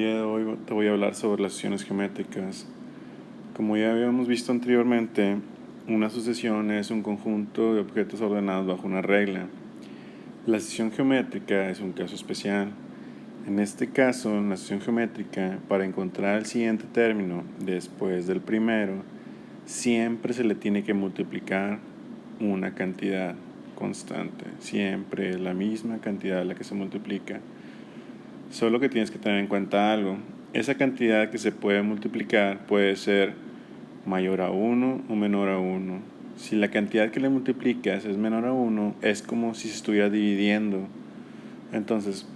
día de hoy te voy a hablar sobre las sucesiones geométricas. Como ya habíamos visto anteriormente, una sucesión es un conjunto de objetos ordenados bajo una regla. La sucesión geométrica es un caso especial. En este caso, en la sucesión geométrica, para encontrar el siguiente término después del primero, siempre se le tiene que multiplicar una cantidad constante. Siempre es la misma cantidad la que se multiplica. Solo que tienes que tener en cuenta algo. Esa cantidad que se puede multiplicar puede ser mayor a 1 o menor a 1. Si la cantidad que le multiplicas es menor a 1, es como si se estuviera dividiendo. Entonces,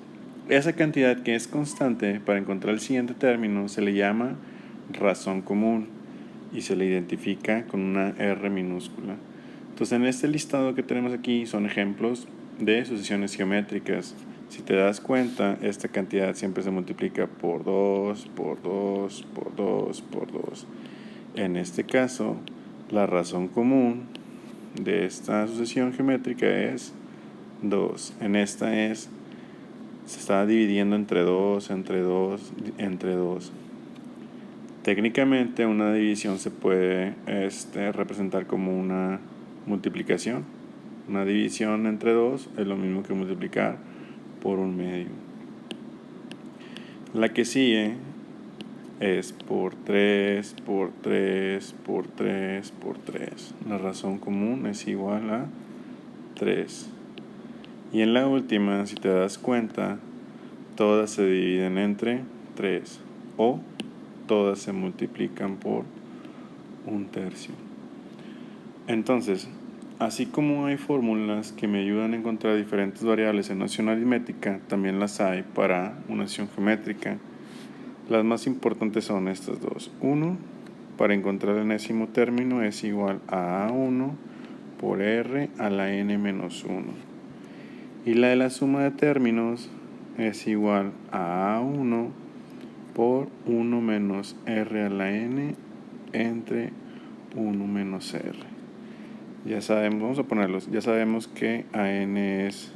esa cantidad que es constante, para encontrar el siguiente término, se le llama razón común y se le identifica con una R minúscula. Entonces, en este listado que tenemos aquí son ejemplos de sucesiones geométricas. Si te das cuenta, esta cantidad siempre se multiplica por 2, por 2, por 2, por 2. En este caso, la razón común de esta sucesión geométrica es 2. En esta se está dividiendo entre 2, entre 2, entre 2. Técnicamente una división se puede representar como una multiplicación. Una división entre 2 es lo mismo que multiplicar por un medio. La que sigue es por 3, por 3, por 3, por 3. La razón común es igual a 3. Y en la última, si te das cuenta, todas se dividen entre 3 o todas se multiplican por un tercio. Entonces, así como hay fórmulas que me ayudan a encontrar diferentes variables en notación aritmética, también las hay para una notación geométrica. Las más importantes son estas dos. 1, para encontrar el enésimo término, es igual a A1 por R a la n menos 1. Y la de la suma de términos es igual a A1 por 1 menos R a la n entre 1 menos R. Ya sabemos, vamos a ponerlos, ya sabemos que AN es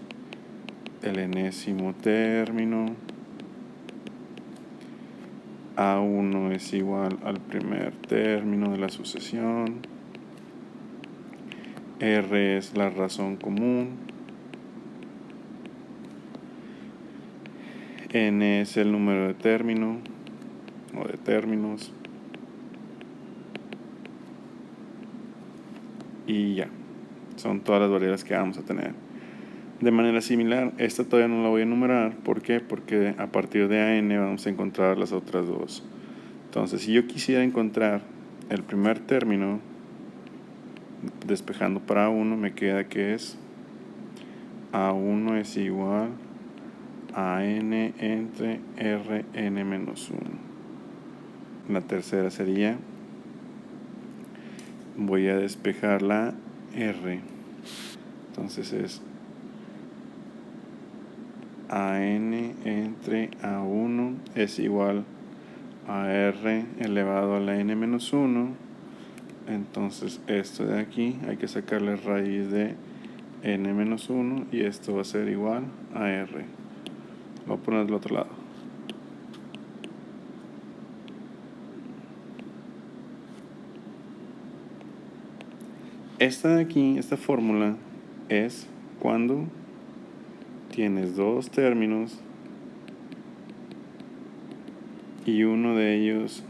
el enésimo término, A1 es igual al primer término de la sucesión, R es la razón común, N es el número de término o de términos, y ya, son todas las variables que vamos a tener. De manera similar, esta todavía no la voy a enumerar. ¿Por qué? Porque a partir de AN vamos a encontrar las otras dos. Entonces, si yo quisiera encontrar el primer término, despejando para A1, me queda que es A1 es igual a N entre Rn menos 1. La tercera sería, voy a despejar la R. Entonces es AN entre A1 es igual a R elevado a la n menos 1. Entonces esto de aquí hay que sacarle raíz de n menos 1 y esto va a ser igual a R. Lo voy a poner del otro lado. Esta de aquí, esta fórmula, es cuando tienes dos términos y uno de ellos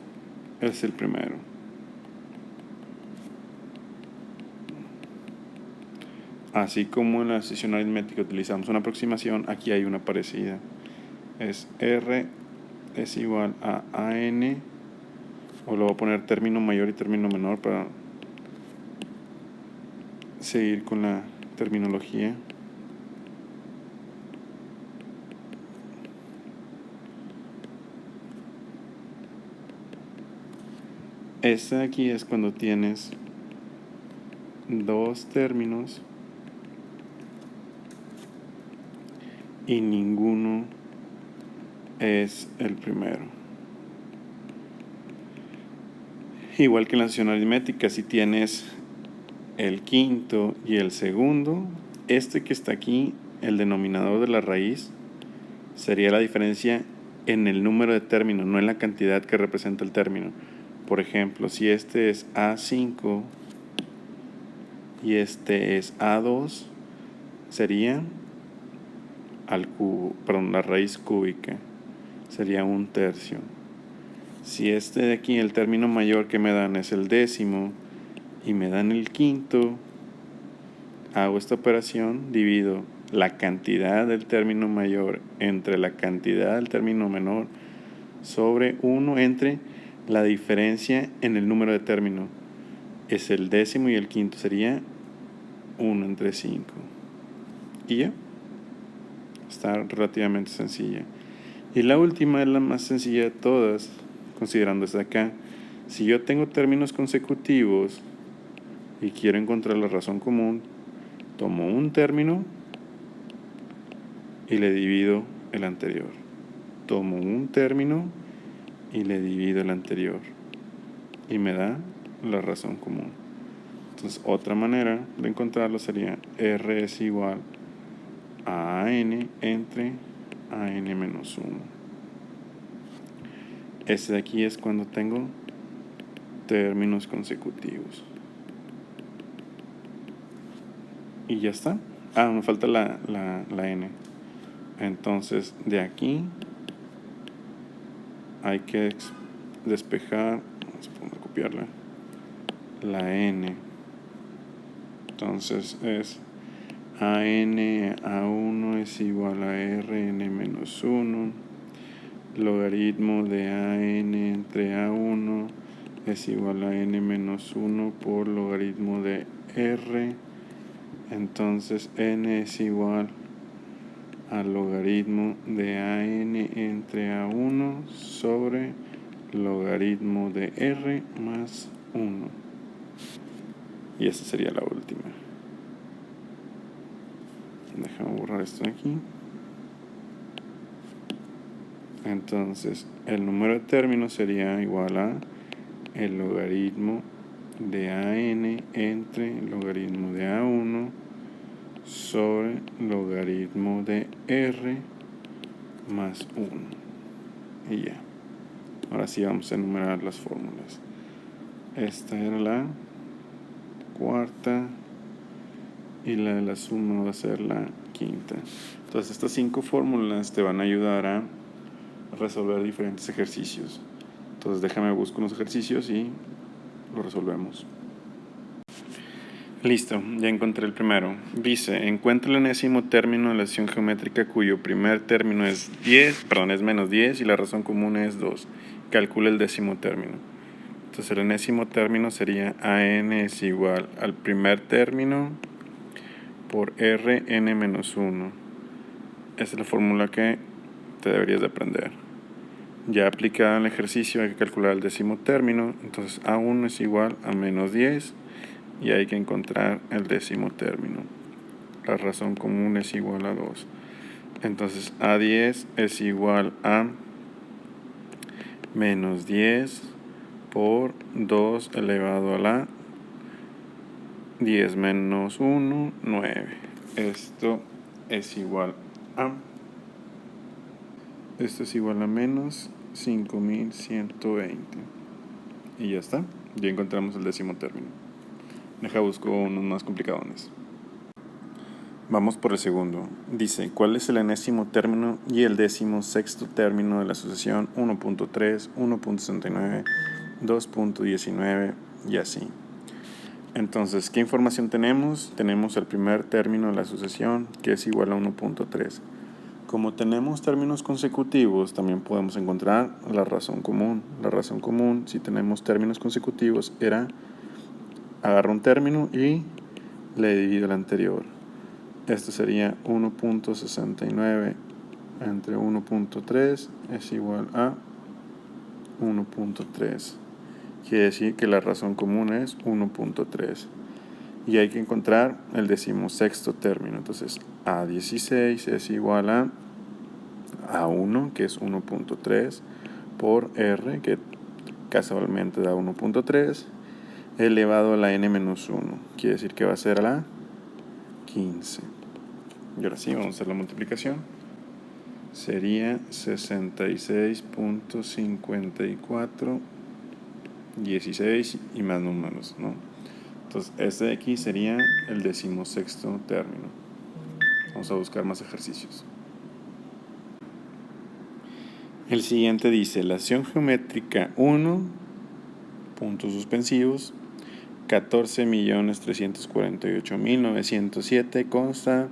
es el primero. Así como en la sucesión aritmética utilizamos una aproximación, aquí hay una parecida. Es R es igual a AN, o lo voy a poner término mayor y término menor para seguir con la terminología. Esta de aquí es cuando tienes dos términos y ninguno es el primero. Igual que en la sucesión aritmética, si tienes el quinto y el segundo, este que está aquí, el denominador de la raíz, sería la diferencia en el número de términos, no en la cantidad que representa el término. Por ejemplo, si este es A5 y este es A2, sería la raíz cúbica, sería 1/3. Si este de aquí, el término mayor que me dan es el décimo y me dan el quinto, hago esta operación, divido la cantidad del término mayor entre la cantidad del término menor sobre 1 entre la diferencia en el número de término. Es el décimo y el quinto, sería 1 entre 5. Y ya, está relativamente sencilla. Y la última es la más sencilla de todas, considerando esta acá. Si yo tengo términos consecutivos y quiero encontrar la razón común, tomo un término y le divido el anterior. Tomo un término y le divido el anterior. Y me da la razón común. Entonces, otra manera de encontrarlo sería R es igual a AN entre AN menos 1. Este de aquí es cuando tengo términos consecutivos. Y ya está. Me falta la N. Entonces, de aquí hay que despejar, vamos a copiarla, la N. Entonces es AN A1 es igual a RN menos 1. Logaritmo de AN entre A1 es igual a N menos 1 por logaritmo de R. Entonces N es igual al logaritmo de AN entre A1 sobre logaritmo de R más 1. Y esta sería la última. Déjame borrar esto de aquí. Entonces, el número de términos sería igual a el logaritmo de AN entre el logaritmo de A1 sobre logaritmo de R más 1. Y ya. Ahora sí vamos a enumerar las fórmulas. Esta era la cuarta y la de la suma va a ser la quinta. Entonces estas 5 fórmulas te van a ayudar a resolver diferentes ejercicios. Entonces déjame buscar unos ejercicios y lo resolvemos. Listo, ya encontré el primero. Dice, encuentra el enésimo término de la sección geométrica cuyo primer término es menos 10 y la razón común es 2. Calcula el décimo término. Entonces el enésimo término sería AN es igual al primer término por Rn menos 1. Esa es la fórmula que te deberías de aprender. Ya aplicada en el ejercicio hay que calcular el décimo término. Entonces A1 es igual a menos 10 y hay que encontrar el décimo término. La razón común es igual a 2. Entonces A10 es igual a menos 10 por 2 elevado a la 10 menos 1, 9. Esto es igual a menos 5120. Y ya está. Ya encontramos el décimo término. Deja busco unos más complicados. Vamos por el segundo. Dice, ¿cuál es el enésimo término y el 16º término de la sucesión 1.3, 1.69, 2.19 y así? Entonces, ¿qué información tenemos? Tenemos el primer término de la sucesión, que es igual a 1.3. Como tenemos términos consecutivos, también podemos encontrar la razón común. La razón común, si tenemos términos consecutivos, era agarro un término y le divido el anterior. Esto sería 1.69 entre 1.3 es igual a 1.3. Quiere decir que la razón común es 1.3. Y hay que encontrar el 16º término. Entonces, A16 es igual a A1, que es 1.3, por R, que casualmente da 1.3, elevado a la n menos 1. Quiere decir que va a ser a la 15. Y ahora sí, vamos a hacer la multiplicación. sería 66.5416 y más números, ¿no? Entonces este de aquí sería el 16º término. Vamos a buscar más ejercicios. El siguiente dice: la acción geométrica 1, puntos suspensivos, 14.348.907 consta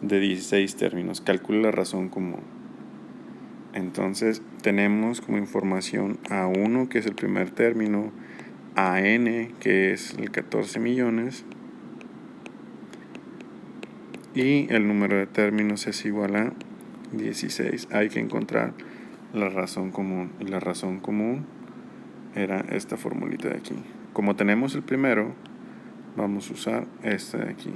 de 16 términos. Calcula la razón común. Entonces tenemos como información A1, que es el primer término, a n, que es el 14 millones, y el número de términos es igual a 16. Hay que encontrar la razón común, y la razón común era esta formulita de aquí. Como tenemos el primero, vamos a usar esta de aquí.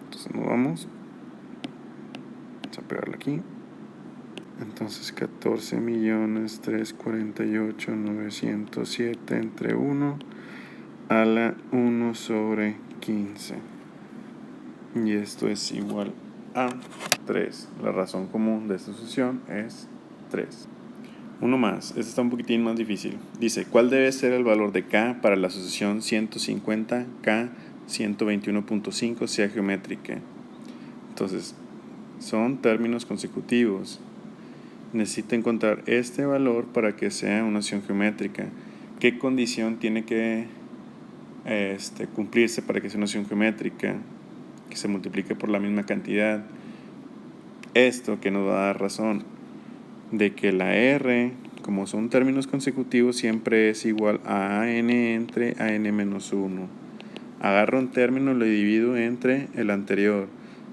Entonces nos vamos a pegarla aquí. Entonces 14.348.907 entre 1 a la 1 sobre 15. Y esto es igual a 3. La razón común de esta sucesión es 3. Uno más, este está un poquitín más difícil. Dice: ¿cuál debe ser el valor de K para la sucesión 150K 121.5 sea geométrica? Entonces, son términos consecutivos. Necesito encontrar este valor para que sea una acción geométrica. ¿Qué condición tiene que cumplirse para que sea una acción geométrica? Que se multiplique por la misma cantidad. Esto que nos va a dar razón de que la R, como son términos consecutivos, siempre es igual a n entre n menos 1. Agarro un término y lo divido entre el anterior.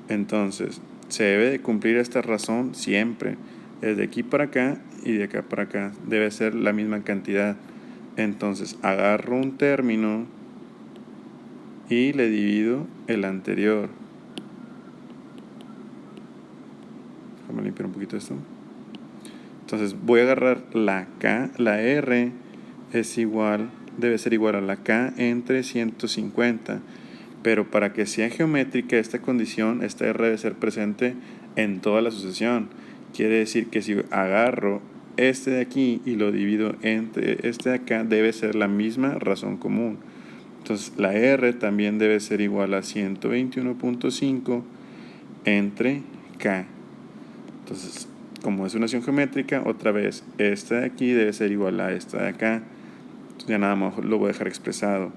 Entonces, se debe de cumplir esta razón siempre. Desde aquí para acá y de acá para acá debe ser la misma cantidad. Entonces, agarro un término y le divido el anterior. Déjame limpiar un poquito esto. Entonces voy a agarrar la K, la R debe ser igual a la K entre 150. Pero para que sea geométrica esta condición, esta R debe ser presente en toda la sucesión. Quiere decir que si agarro este de aquí y lo divido entre este de acá, debe ser la misma razón común. Entonces la R también debe ser igual a 121.5 entre K. Entonces, como es una acción geométrica, otra vez, esta de aquí debe ser igual a esta de acá. Entonces ya nada más lo voy a dejar expresado.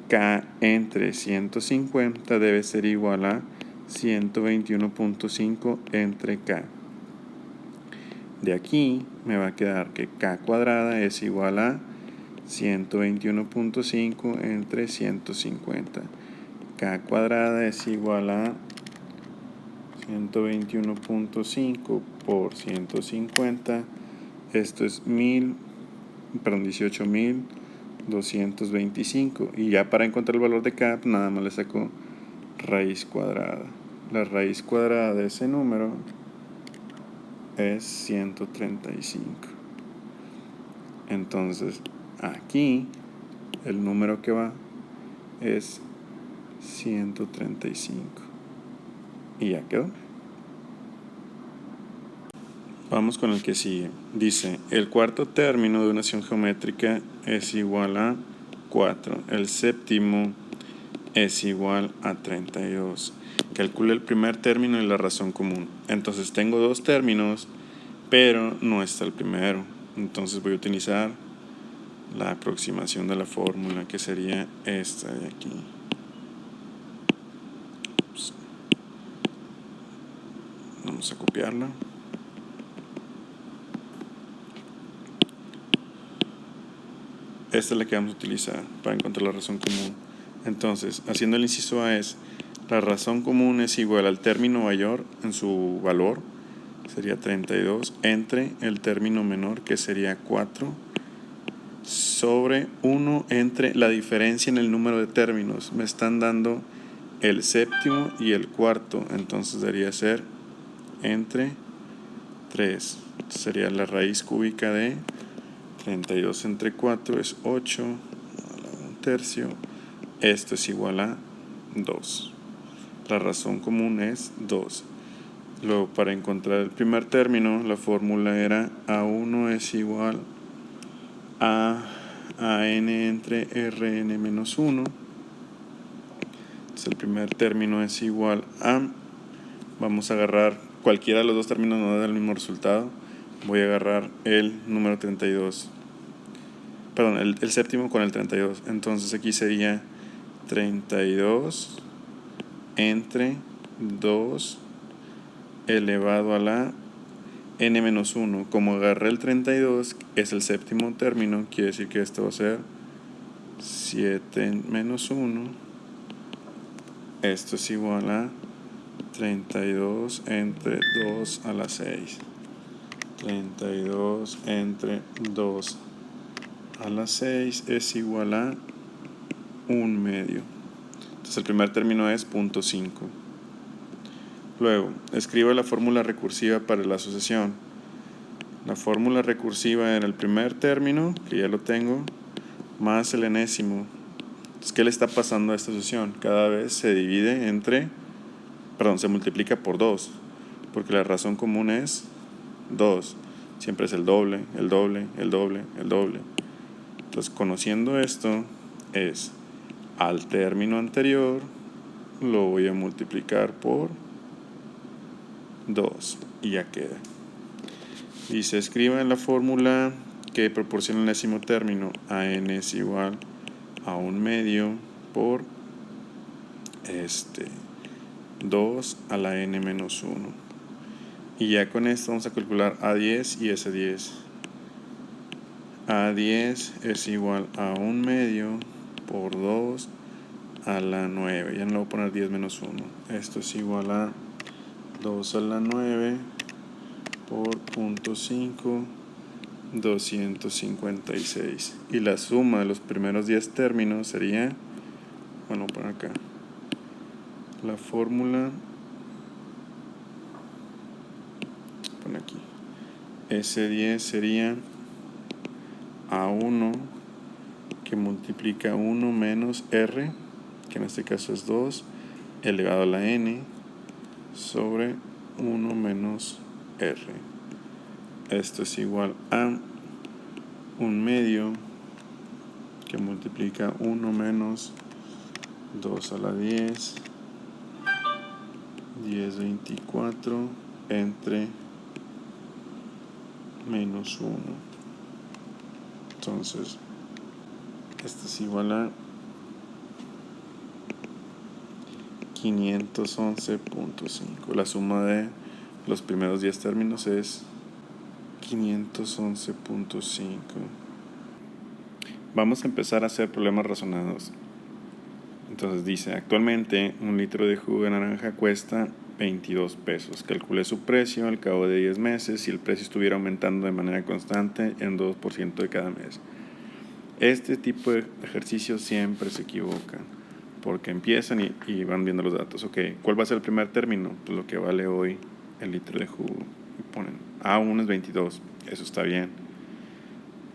K entre 150 debe ser igual a 121.5 entre K. De aquí me va a quedar que K cuadrada es igual a 121.5 entre 150. K cuadrada es igual a 121.5 por 150. Esto es 18.225. Y ya para encontrar el valor de K, nada más le saco raíz cuadrada. La raíz cuadrada de ese número es 135. Entonces, aquí el número que va es 135. Y ya quedó. Vamos con el que sigue. Dice: el cuarto término de una acción geométrica es igual a 4. El séptimo es igual a 32. Calcula el primer término y la razón común. Entonces tengo dos términos, pero no está el primero. Entonces voy a utilizar la aproximación de la fórmula, que sería esta de aquí. Vamos a copiarla. Esta es la que vamos a utilizar para encontrar la razón común. Entonces, haciendo el inciso A es: la razón común es igual al término mayor en su valor, sería 32, entre el término menor, que sería 4, sobre 1 entre la diferencia en el número de términos. Me están dando el séptimo y el cuarto, entonces debería ser entre 3. Sería la raíz cúbica de 32 entre 4 es 8, un tercio. Esto es igual a 2. La razón común es 2. Luego, para encontrar el primer término, la fórmula era A1 es igual a n entre Rn menos 1. Entonces el primer término es igual a, vamos a agarrar cualquiera de los dos términos, no da el mismo resultado. Voy a agarrar el número 32, perdón, el séptimo con el 32. Entonces aquí sería 32 entre 2 elevado a la n menos 1. Como agarré el 32, es el séptimo término, quiere decir que esto va a ser 7 menos 1. Esto es igual a 32 entre 2 a la 6. 32 entre 2 a la 6 es igual a 1 medio. Entonces el primer término es 0.5. Luego, escribe la fórmula recursiva para la asociación. La fórmula recursiva era el primer término, que ya lo tengo, más el enésimo. Entonces, ¿qué le está pasando a esta asociación? Cada vez se divide se multiplica por 2, porque la razón común es 2. Siempre es el doble, el doble, el doble, el doble. Entonces, conociendo esto, es al término anterior lo voy a multiplicar por 2 y ya queda. Y se escribe en la fórmula que proporciona el enésimo término, AN es igual a 1 medio por 2 a la n menos 1. Y ya con esto vamos a calcular A10 y S10. A10 es igual a 1 medio por 2 a la 9. Ya no le voy a poner 10 menos 1. Esto es igual a 2 a la 9 por 0.5, 256. Y la suma de los primeros 10 términos sería, bueno, por acá, la fórmula, pon aquí, S10 sería A1 que multiplica 1 menos R, que en este caso es 2, elevado a la N, sobre 1 menos R. Esto es igual a 1 medio que multiplica 1 menos 2 a la 10, 1024 entre menos 1. Entonces, esto es igual a 511.5. La suma de los primeros 10 términos es 511.5. Vamos a empezar a hacer problemas razonados. Entonces dice, actualmente un litro de jugo de naranja cuesta 22 pesos. Calcule su precio al cabo de 10 meses si el precio estuviera aumentando de manera constante en 2% de cada mes. Este tipo de ejercicios siempre se equivocan, porque empiezan y van viendo los datos. Ok, ¿cuál va a ser el primer término? Pues lo que vale hoy el litro de jugo. Y ponen A1 es 22, eso está bien.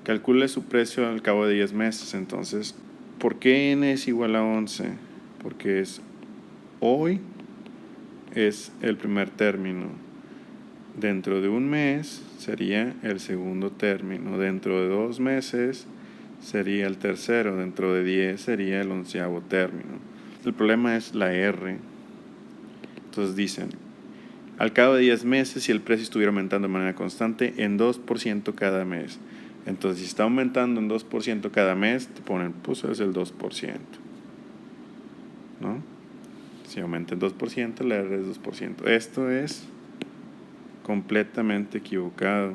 Calcule su precio al cabo de 10 meses. Entonces, ¿por qué n es igual a 11? Porque hoy es el primer término. Dentro de un mes sería el segundo término. Dentro de 2 meses sería el tercero. Dentro de 10 sería el 11º término. El problema es la R. Entonces dicen, al cabo de 10 meses, si el precio estuviera aumentando de manera constante en 2% cada mes. Entonces, si está aumentando en 2% cada mes, te ponen, pues es el 2%. ¿No? Si aumenta en 2%, la R es 2%. Esto es completamente equivocado.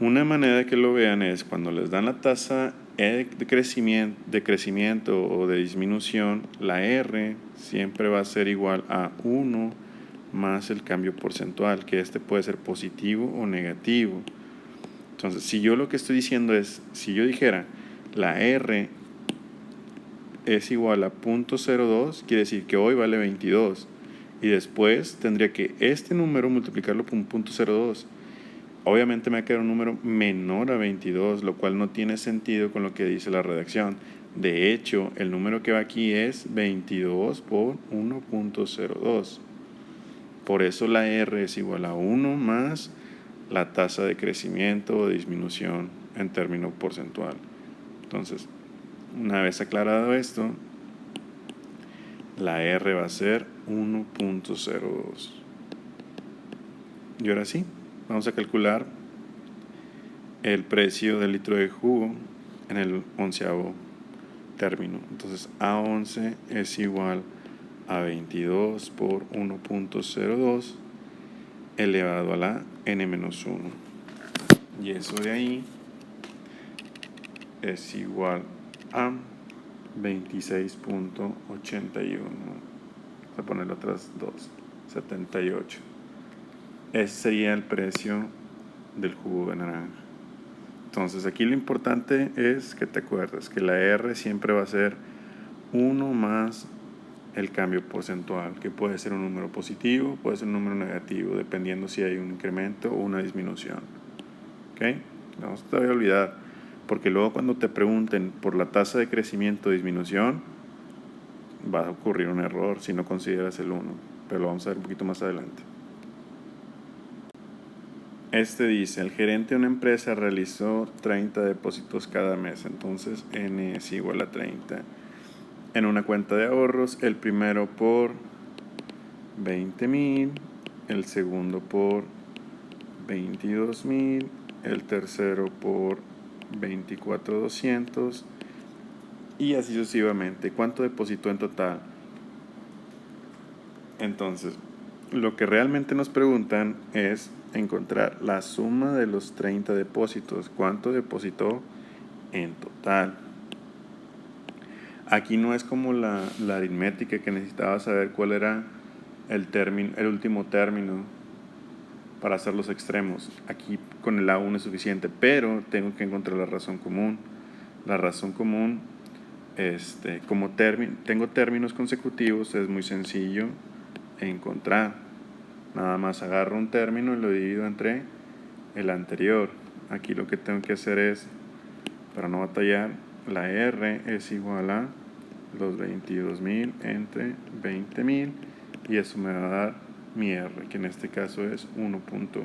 Una manera de que lo vean es cuando les dan la tasa de crecimiento o de disminución, la R siempre va a ser igual a 1 más el cambio porcentual, que puede ser positivo o negativo. Entonces, si yo lo que estoy diciendo es, si yo dijera la R es igual a 0.02, quiere decir que hoy vale 22. Y después tendría que este número multiplicarlo por 0.02. Obviamente me va a quedar un número menor a 22, lo cual no tiene sentido con lo que dice la redacción. De hecho, el número que va aquí es 22 por 1.02. Por eso la R es igual a 1 más la tasa de crecimiento o disminución en término porcentual. Entonces, una vez aclarado esto, la R va a ser 1.02. Y ahora sí, vamos a calcular el precio del litro de jugo en el 11º término. Entonces, A11 es igual a 22 por 1.02 elevado a la n-1. Y eso de ahí es igual a 26.81. Voy a poner otras dos, 78. Ese sería el precio del jugo de naranja. Entonces aquí lo importante es que te acuerdes que la R siempre va a ser 1 más el cambio porcentual, que puede ser un número positivo, puede ser un número negativo, dependiendo si hay un incremento o una disminución. ¿Ok? No se te vaya a olvidar, porque luego cuando te pregunten por la tasa de crecimiento o disminución, va a ocurrir un error si no consideras el 1, pero lo vamos a ver un poquito más adelante. Este dice, el gerente de una empresa realizó 30 depósitos cada mes, entonces N es igual a 30. En una cuenta de ahorros, el primero por 20,000, el segundo por 22,000, el tercero por 24,200 y así sucesivamente. ¿Cuánto depositó en total? Entonces, lo que realmente nos preguntan es encontrar la suma de los 30 depósitos. ¿Cuánto depositó en total? Aquí no es como la aritmética que necesitaba saber cuál era el último término para hacer los extremos. Aquí con el A1 es suficiente, pero tengo que encontrar la razón común. La razón común, como tengo términos consecutivos, es muy sencillo encontrar. Nada más agarro un término y lo divido entre el anterior. Aquí lo que tengo que hacer es, para no batallar, la R es igual a los 22,000 entre 20,000 y eso me va a dar mi R, que en este caso es 1.1.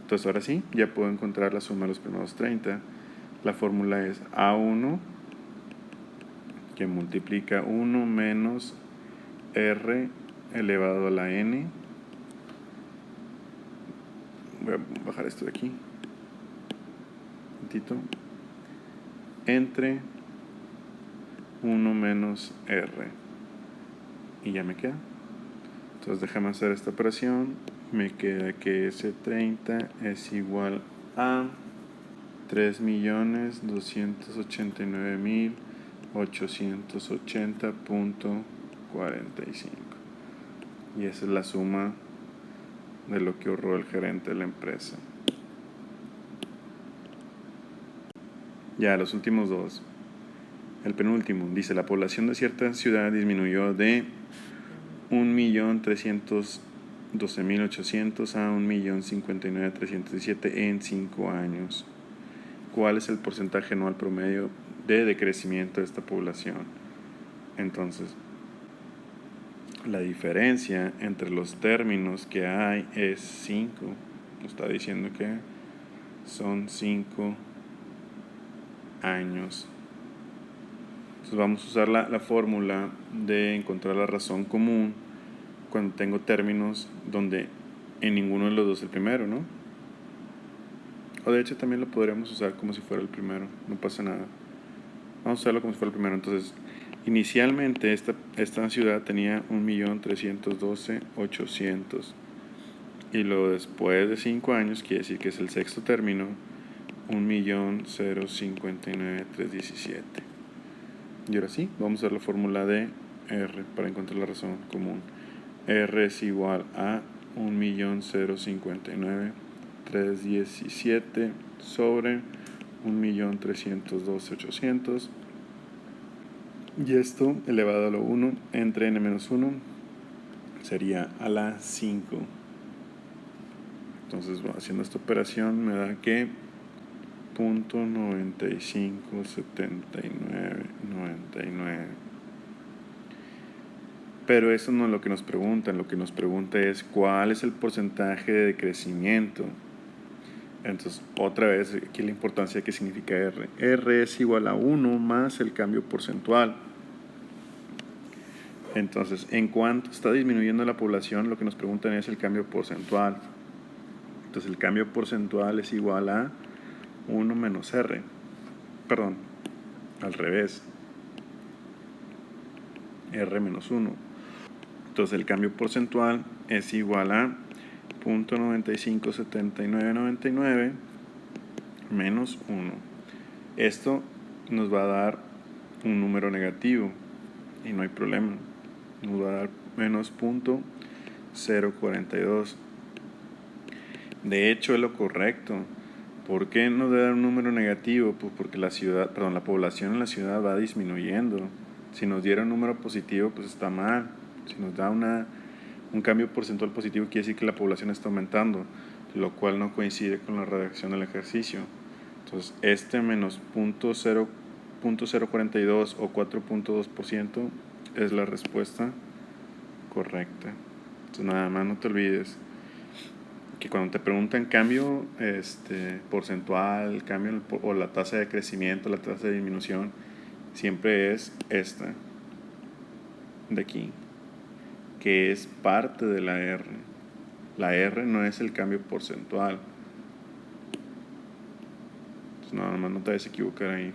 Entonces ahora sí, ya puedo encontrar la suma de los primeros 30. La fórmula es A1 que multiplica 1 menos R elevado a la N. Voy a bajar esto de aquí un poquitito, entre 1 menos R y ya me queda. Entonces déjame hacer esta operación. Me queda que ese 30 es igual a 3.289.880.45 y esa es la suma de lo que ahorró el gerente de la empresa. Ya, los últimos dos. El penúltimo dice, la población de cierta ciudad disminuyó de 1.312.800 a 1.059.317 en 5 años. ¿Cuál es el porcentaje anual promedio de decrecimiento de esta población? Entonces, la diferencia entre los términos que hay es 5. Nos está diciendo que son 5 años. Entonces vamos a usar la fórmula de encontrar la razón común cuando tengo términos donde en ninguno de los dos es el primero, ¿no? O de hecho también lo podríamos usar como si fuera el primero, no pasa nada. Vamos a usarlo como si fuera el primero. Entonces, inicialmente esta ciudad tenía 1.312.800 y luego después de 5 años, quiere decir que es el sexto término, 1.059.317. Y ahora sí, vamos a usar la fórmula de R para encontrar la razón común. R es igual a 1.059.317 sobre 1.312.800 y esto elevado a lo 1 entre n-1 sería a la 5. Entonces haciendo esta operación me da que 0.957999. Pero eso no es lo que nos preguntan. Lo que nos pregunta es cuál es el porcentaje de crecimiento. Entonces, otra vez, aquí la importancia que significa R. R es igual a 1 más el cambio porcentual. Entonces, en cuanto está disminuyendo la población, lo que nos preguntan es el cambio porcentual. Entonces, el cambio porcentual es igual a 1 menos R. Perdón, al revés. R menos 1. Entonces, el cambio porcentual es igual a 0.957999 menos 1. Esto nos va a dar un número negativo y no hay problema. Nos va a dar menos 0.042. De hecho, es lo correcto. ¿Por qué nos da un número negativo? Pues porque la población en la ciudad va disminuyendo. Si nos diera un número positivo, pues está mal. Si nos da un cambio porcentual positivo, quiere decir que la población está aumentando, lo cual no coincide con la redacción del ejercicio. Entonces, este menos 0.042 o 4.2% es la respuesta correcta. Entonces, nada más no te olvides que cuando te preguntan cambio porcentual, cambio o la tasa de crecimiento, la tasa de disminución, siempre es esta de aquí, que es parte de la R. La R no es el cambio porcentual. Entonces, nada más no te vayas a equivocar ahí.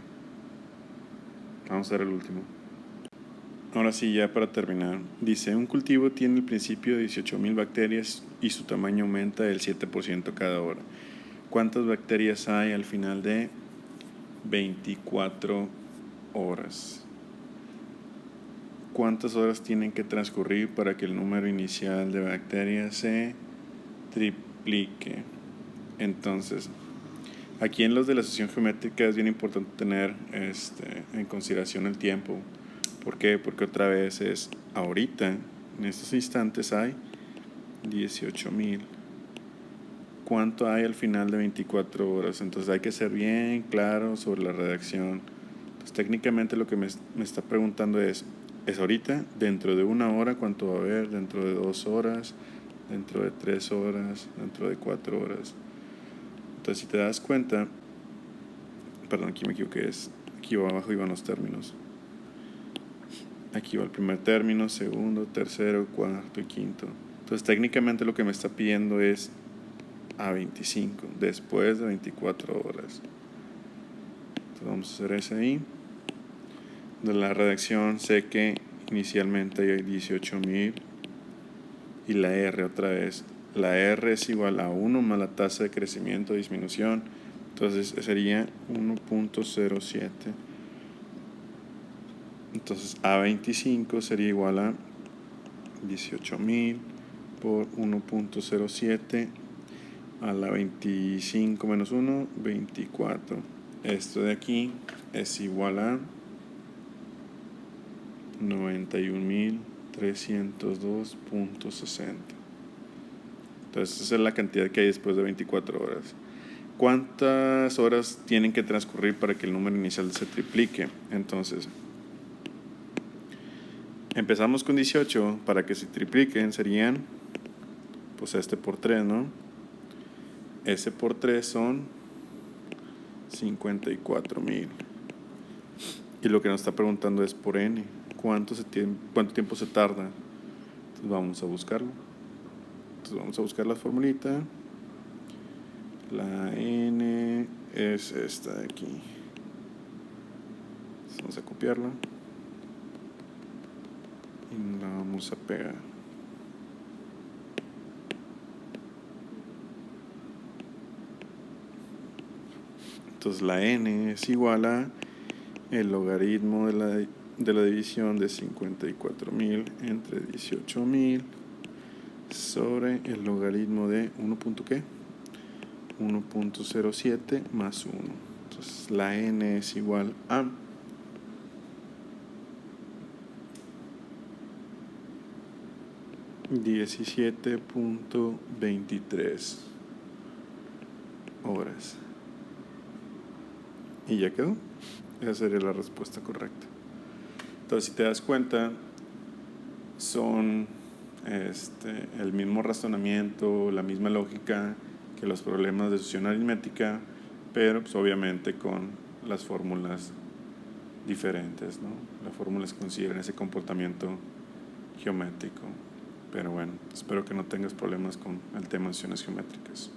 Vamos a ver el último. Ahora sí, ya para terminar. Dice, un cultivo tiene el principio de 18,000 bacterias y su tamaño aumenta del 7% cada hora. ¿Cuántas bacterias hay al final de 24 horas? ¿Cuántas horas tienen que transcurrir para que el número inicial de bacterias se triplique? Entonces, aquí en los de la asociación geométrica es bien importante tener en consideración el tiempo. ¿Por qué? Porque otra vez es ahorita, en estos instantes hay 18,000. ¿Cuánto hay al final de 24 horas? Entonces hay que ser bien claro sobre la redacción. Entonces técnicamente lo que me está preguntando es ahorita, dentro de 1 hora, ¿cuánto va a haber? Dentro de 2 horas, dentro de 3 horas, dentro de 4 horas. Entonces si te das cuenta, perdón, aquí me equivoqué, aquí abajo iban los términos. Aquí va el primer término, segundo, tercero, cuarto y quinto. Entonces técnicamente lo que me está pidiendo es a 25, después de 24 horas. Entonces vamos a hacer ese ahí. De la redacción sé que inicialmente hay 18,000 y la R otra vez. La R es igual a 1 más la tasa de crecimiento o disminución. Entonces sería 1.07. Entonces A25 sería igual a 18,000 por 1.07 a la 25 menos 1, 24. Esto de aquí es igual a 91,302.60. Entonces esa es la cantidad que hay después de 24 horas. ¿Cuántas horas tienen que transcurrir para que el número inicial se triplique? Entonces, empezamos con 18, para que se tripliquen serían, pues por 3, ¿no? Ese por 3 son 54,000. Y lo que nos está preguntando es por n. ¿Cuánto tiempo se tarda? Entonces vamos a buscarlo. Entonces vamos a buscar la formulita. La n es esta de aquí. Entonces vamos a copiarla y la vamos a pegar. Entonces la n es igual a el logaritmo de la división de 54,000 entre 18,000 sobre el logaritmo de 1.07 más 1. Entonces la n es igual a 17.23 horas. Y ya quedó. Esa sería la respuesta correcta. Entonces, si te das cuenta, son el mismo razonamiento, la misma lógica que los problemas de sucesión aritmética, pero pues obviamente con las fórmulas diferentes, ¿no? Las fórmulas consideran ese comportamiento geométrico. Pero bueno, espero que no tengas problemas con el tema de sucesiones geométricas.